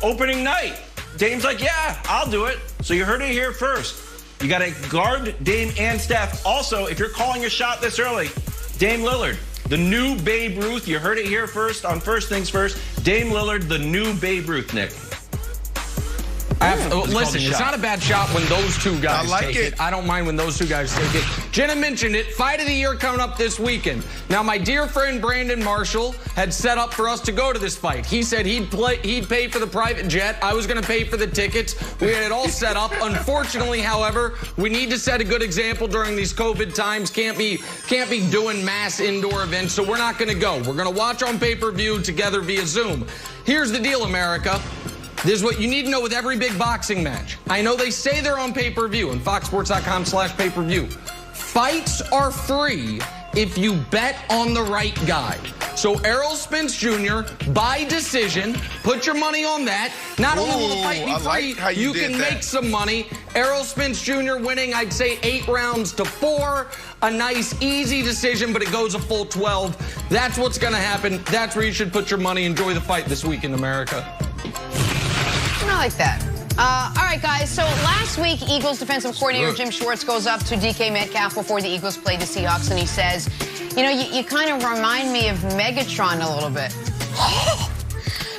opening night. Dame's like, yeah, I'll do it. So you heard it here first. You got to guard Dame and Steph. Also, if you're calling your shot this early, Dame Lillard, the new Babe Ruth. You heard it here first on First Things First. Dame Lillard, the new Babe Ruth, Nick. Listen, it's not a bad shot when those two guys take it. I don't mind when those two guys take it. Jenna mentioned it. Fight of the year coming up this weekend. Now, my dear friend Brandon Marshall had set up for us to go to this fight. He said he'd pay for the private jet. I was going to pay for the tickets. We had it all set up. Unfortunately, however, we need to set a good example during these COVID times. Can't be doing mass indoor events, so we're not going to go. We're going to watch on pay-per-view together via Zoom. Here's the deal, America. This is what you need to know with every big boxing match. I know they say they're on pay-per-view and foxsports.com/pay-per-view. Fights are free if you bet on the right guy. So Errol Spence Jr., by decision, put your money on that. Not only will the fight be free, you can make some money. Errol Spence Jr. winning, I'd say 8 rounds to 4. A nice, easy decision, but it goes a full 12. That's what's going to happen. That's where you should put your money. Enjoy the fight this week in America. I like that. All right, guys. So last week, Eagles defensive coordinator Jim Schwartz goes up to DK Metcalf before the Eagles played the Seahawks, and he says, you know, you kind of remind me of Megatron a little bit.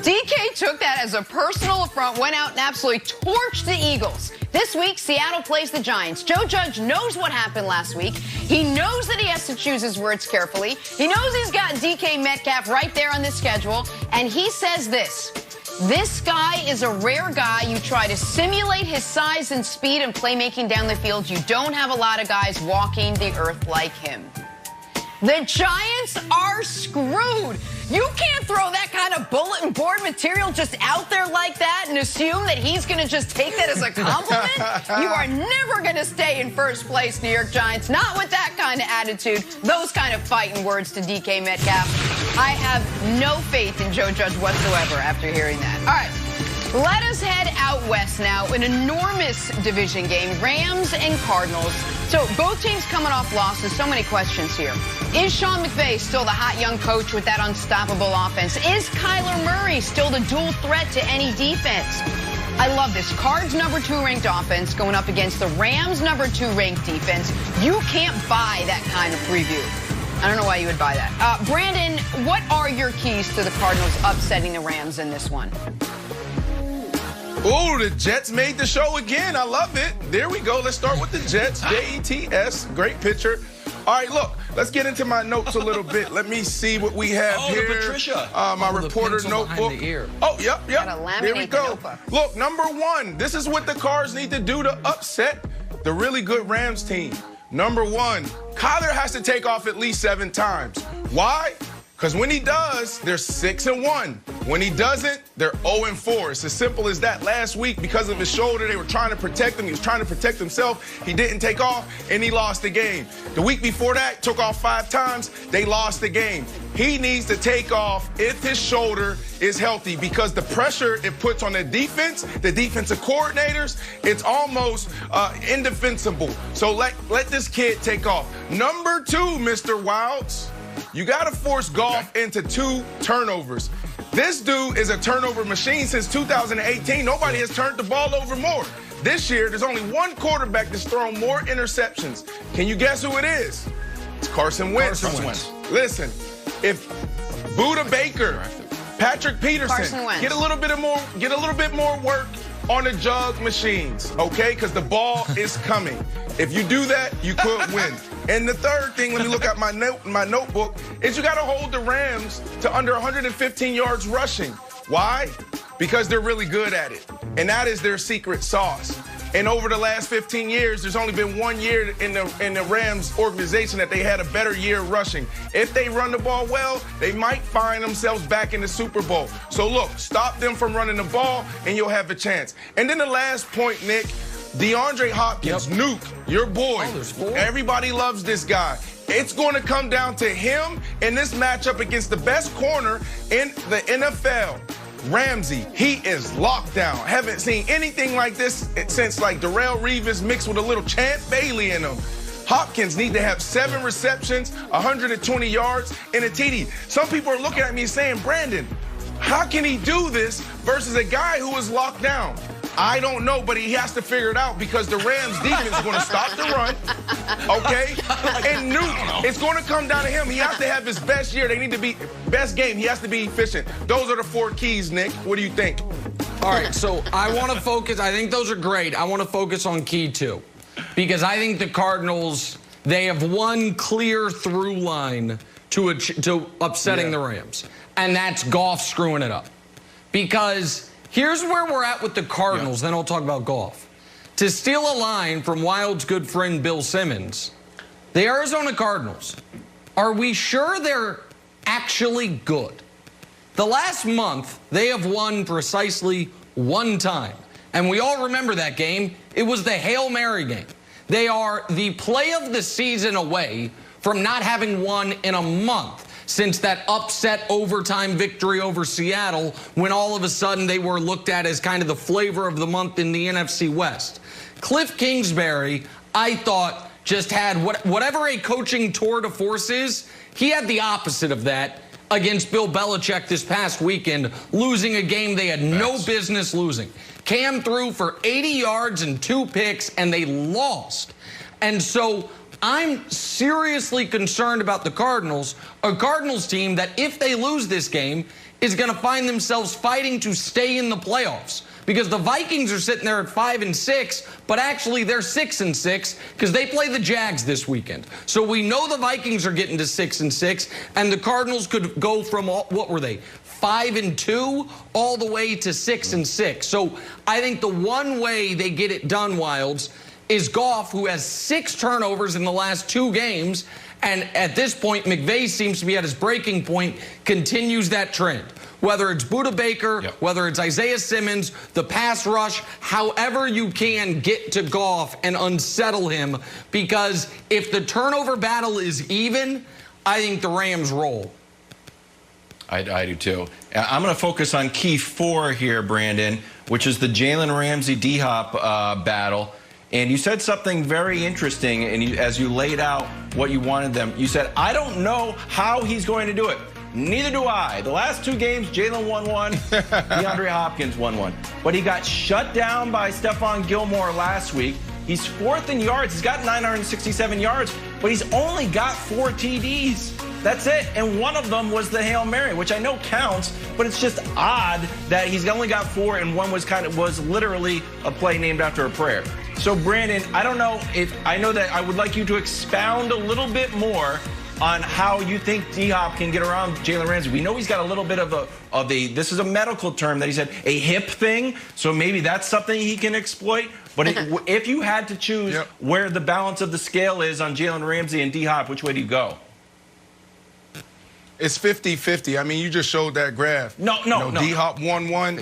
DK took that as a personal affront, went out and absolutely torched the Eagles. This week, Seattle plays the Giants. Joe Judge knows what happened last week. He knows that he has to choose his words carefully. He knows he's got DK Metcalf right there on the schedule, and he says this. This guy is a rare guy. You try to simulate his size and speed and playmaking down the field. You don't have a lot of guys walking the earth like him. The Giants are screwed. You can't throw that kind of bulletin board material just out there like that and assume that he's going to just take that as a compliment. You are never going to stay in first place, New York Giants. Not with that kind of attitude, those kind of fighting words to DK Metcalf. I have no faith in Joe Judge whatsoever after hearing that. All right. Let us head out west now. An enormous division game, Rams and Cardinals. So both teams coming off losses. So many questions here. Is Sean McVay still the hot young coach with that unstoppable offense? Is Kyler Murray still the dual threat to any defense? I love this. Cards #2 ranked offense going up against the Rams #2 ranked defense. You can't buy that kind of preview. I don't know why you would buy that. Brandon, what are your keys to the Cardinals upsetting the Rams in this one? Oh, the Jets made the show again. I love it. There we go. Let's start with the Jets. Jets. Great picture. All right, look, let's get into my notes a little bit. Let me see what we have here. Patricia. My reporter notebook. Oh, yep. There we go. Look, #1. This is what the Cards need to do to upset the really good Rams team. #1, Kyler has to take off at least 7 times. Why? Because when he does, they're 6-1. When he doesn't, they're 0-4. It's as simple as that. Last week, because of his shoulder, they were trying to protect him. He was trying to protect himself. He didn't take off, and he lost the game. The week before that, took off 5 times. They lost the game. He needs to take off if his shoulder is healthy, because the pressure it puts on the defense, the defensive coordinators, it's almost indefensible. So let this kid take off. #2, Mr. Wilds. You got to force Goff into 2 turnovers. This dude is a turnover machine since 2018. Nobody has turned the ball over more. This year, there's only one quarterback that's thrown more interceptions. Can you guess who it is? It's Carson Wentz. Listen, if Buda Baker, Patrick Peterson get a little bit more work on the jug machines, okay? Because the ball is coming. If you do that, you could win. And the third thing, let me look at my notebook, is you got to hold the Rams to under 115 yards rushing. Why? Because they're really good at it. And that is their secret sauce. And over the last 15 years, there's only been 1 year in the Rams organization that they had a better year rushing. If they run the ball well, they might find themselves back in the Super Bowl. So look, stop them from running the ball, and you'll have a chance. And then the last point, Nick, DeAndre Hopkins, Nuke, your boy. Everybody loves this guy. It's going to come down to him in this matchup against the best corner in the NFL. Ramsey, he is locked down. Haven't seen anything like this since like Darrelle Revis mixed with a little Champ Bailey in him. Hopkins need to have 7 receptions, 120 yards, and a TD. Some people are looking at me saying, Brandon, How can he do this versus a guy who is locked down? I don't know, but he has to figure it out because the Rams defense is going to stop the run, okay? And Nuke, it's going to come down to him. He has to have his best year. They need to be best game. He has to be efficient. Those are the 4 keys, Nick. What do you think? All right, so I want to focus. I think those are great. I want to focus on key 2 because I think the Cardinals, they have one clear through line to upsetting the Rams, and that's Goff screwing it up. Because here's where we're at with the Cardinals, then I'll talk about Goff. To steal a line from Wild's good friend Bill Simmons, the Arizona Cardinals, are we sure they're actually good? The last month, they have won precisely 1 time. And we all remember that game. It was the Hail Mary game. They are the play of the season away from not having won in a month since that upset overtime victory over Seattle when all of a sudden they were looked at as kind of the flavor of the month in the NFC West. Cliff Kingsbury, I thought, just had whatever a coaching tour de force is, he had the opposite of that against Bill Belichick this past weekend, losing a game they had no business losing. Cam threw for 80 yards and 2 picks, and they lost. And so I'm seriously concerned about the Cardinals, a Cardinals team that if they lose this game is going to find themselves fighting to stay in the playoffs. Because the Vikings are sitting there at 5-6, but actually they're 6-6 because they play the Jags this weekend. So we know the Vikings are getting to 6-6, and the Cardinals could go from, what were they, 5-2 all the way to 6-6. So I think the one way they get it done, Wilds, is Goff, who has 6 turnovers in the last 2 games. And at this point, McVay seems to be at his breaking point, continues that trend. Whether it's Budda Baker, whether it's Isaiah Simmons, the pass rush, however you can get to Goff and unsettle him. Because if the turnover battle is even, I think the Rams roll. I do too. I'm going to focus on key 4 here, Brandon, which is the Jalen Ramsey D-Hop battle. And you said something very interesting, and as you laid out what you wanted them, you said, I don't know how he's going to do it. Neither do I. The last 2 games, Jalen won 1, DeAndre Hopkins won 1. But he got shut down by Stephon Gilmore last week. He's 4th in yards. He's got 967 yards, but he's only got 4 TDs. That's it. And one of them was the Hail Mary, which I know counts, but it's just odd that he's only got 4 and one was literally a play named after a prayer. So Brandon, I don't know I know that I would like you to expound a little bit more on how you think D-Hop can get around Jalen Ramsey. We know he's got a little bit of this is a medical term that he said, a hip thing. So maybe that's something he can exploit. But if you had to choose where the balance of the scale is on Jalen Ramsey and D-Hop, which way do you go? It's 50-50. I mean, you just showed that graph. No. D-Hop 1-1.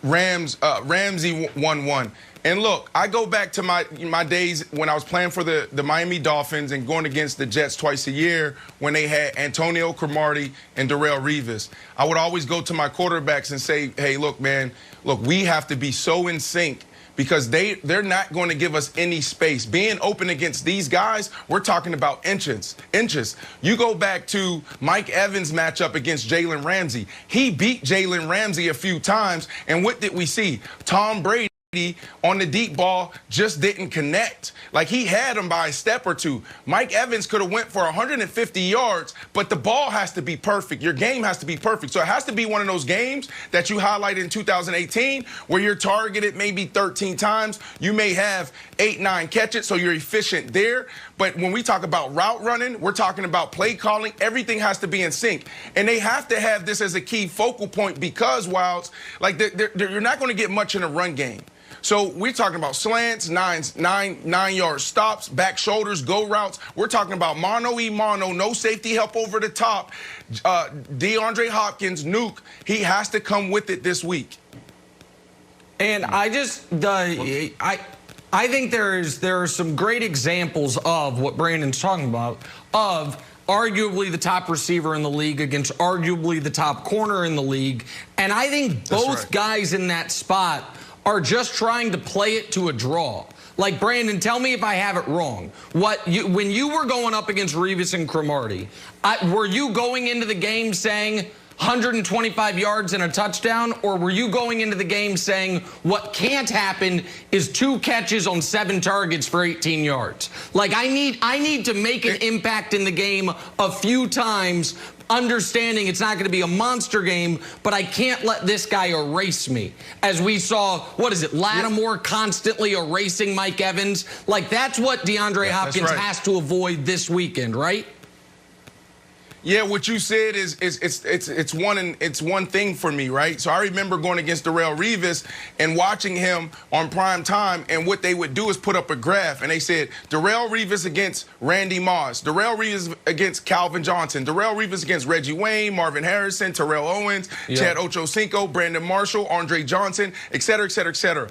50-50. Ramsey 1-1. And look, I go back to my days when I was playing for the Miami Dolphins and going against the Jets twice a year when they had Antonio Cromartie and Darrelle Revis. I would always go to my quarterbacks and say, hey, look, man, we have to be so in sync because they're not going to give us any space. Being open against these guys, we're talking about inches. You go back to Mike Evans' matchup against Jalen Ramsey. He beat Jalen Ramsey a few times, and what did we see? Tom Brady on the deep ball just didn't connect. Like, he had him by a step or 2. Mike Evans could have went for 150 yards, but the ball has to be perfect. Your game has to be perfect. So it has to be one of those games that you highlighted in 2018 where you're targeted maybe 13 times. You may have 8-9 catches, so you're efficient there. But when we talk about route running, we're talking about play calling. Everything has to be in sync. And they have to have this as a key focal point because, Wilds, like, you're not going to get much in a run game. So we're talking about slants, 9-yard stops, back shoulders, go routes. We're talking about mano-a-mano, no safety help over the top. DeAndre Hopkins, Nuke, he has to come with it this week. And I think there are some great examples of what Brandon's talking about, of arguably the top receiver in the league against arguably the top corner in the league. And I think both guys in that spot are just trying to play it to a draw. Like, Brandon, tell me if I have it wrong. When you were going up against Revis and Cromartie, were you going into the game saying, 125 yards and a touchdown, or were you going into the game saying what can't happen is 2 catches on 7 targets for 18 yards? Like, I need to make an impact in the game a few times, understanding it's not going to be a monster game, but I can't let this guy erase me. As we saw, Lattimore constantly erasing Mike Evans. Like, that's what DeAndre Hopkins has to avoid this weekend, right? Yeah, what you said is it's one thing for me, right? So I remember going against Darrelle Revis and watching him on prime time, and what they would do is put up a graph, and they said Darrelle Revis against Randy Moss, Darrelle Revis against Calvin Johnson, Darrelle Revis against Reggie Wayne, Marvin Harrison, Terrell Owens, Chad Ochocinco, Brandon Marshall, Andre Johnson, et cetera, et cetera, et cetera.